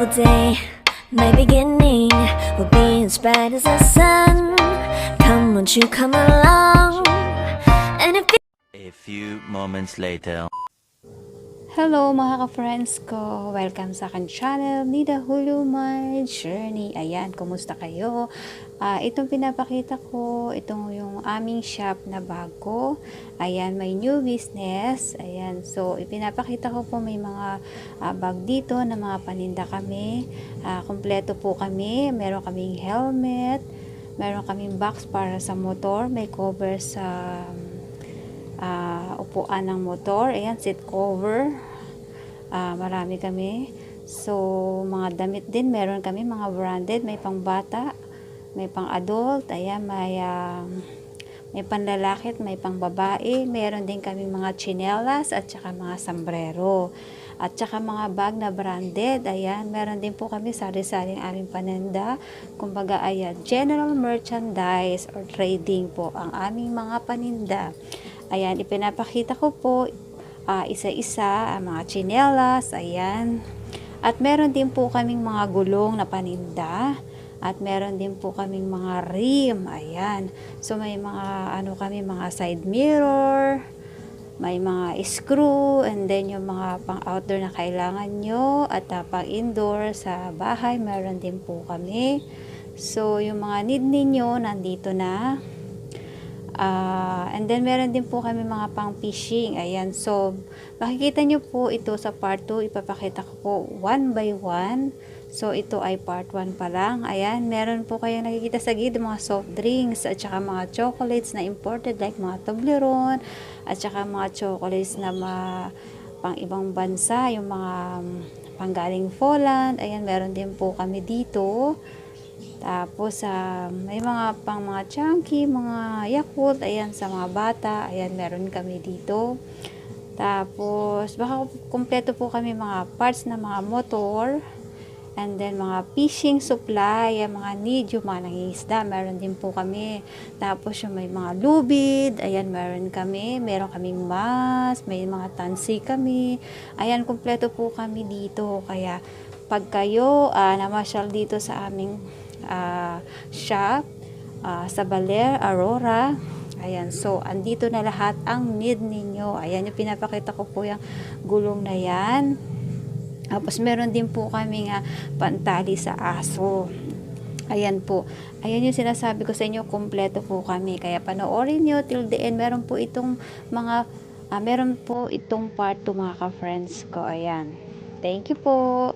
beautiful day. My beginning will be as bright as the sun. Come, won't you come along? And if A few moments later. Hello mga ka-friends ko! Welcome sa akin channel, Nida Hulu My Journey. Ayan, kumusta kayo? Itong pinapakita ko, itong yung aming shop na bago. Ayan, may new business. Ayan, so ipinapakita ko po may mga bag dito na mga paninda kami. Kompleto po kami. Meron kaming helmet. Meron kaming box para sa motor. May cover sa upuan ng motor. Ayan, seat cover. Marami kami. So, mga damit din. Meron kami mga branded. May pang bata. May pang adult. Ayan, may panlalaki at may pang babae. Meron din kami mga chinelas at saka mga sombrero. At saka mga bag na branded. Ayan, meron din po kami sari-saring aming paninda. Kumbaga, ayan, general merchandise or trading po ang aming mga paninda. Ayan, ipinapakita ko po isa-isa ang mga chinelas, ayan. At meron din po kaming mga gulong na paninda. At meron din po kaming mga rim, ayan. So may mga kami mga side mirror, may mga screw, and then yung mga pang outdoor na kailangan nyo, at pang indoor sa bahay, meron din po kami. So yung mga need ninyo, nandito na. And then meron din po kami mga pang fishing. Ayan, so makikita nyo po ito sa part 2. Ipapakita ko po one by one. So ito ay part 1 pa lang. Ayan, meron po kayong nakikita sa gilid mga soft drinks at saka mga chocolates na imported like mga Toblerone at saka mga chocolates na pang ibang bansa, yung mga panggaling Poland. Ayan, meron din po kami dito. Tapos, may mga pang mga chunky, mga Yakult, ayan, sa mga bata, ayan, meron kami dito. Tapos, baka kumpleto po kami mga parts na mga motor, and then mga fishing supply, yung mga need, yung mga nangingisda, meron din po kami. Tapos, yung may mga lubid, ayan, meron kami. Meron kaming mask, may mga tansi kami. Ayan, kumpleto po kami dito. Kaya, pag kayo namasyal dito sa aming shop sa Baler, Aurora, ayan, so andito na lahat ang need ninyo. Ayan, yung pinapakita ko po yung gulong na yan. Tapos meron din po kami pantali sa aso. Ayan po, ayan yung sinasabi ko sa inyo, kompleto po kami, kaya panoorin nyo till the end. Meron po itong mga meron po itong part 2 mga ka-friends ko. Ayan, thank you po.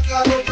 Magkano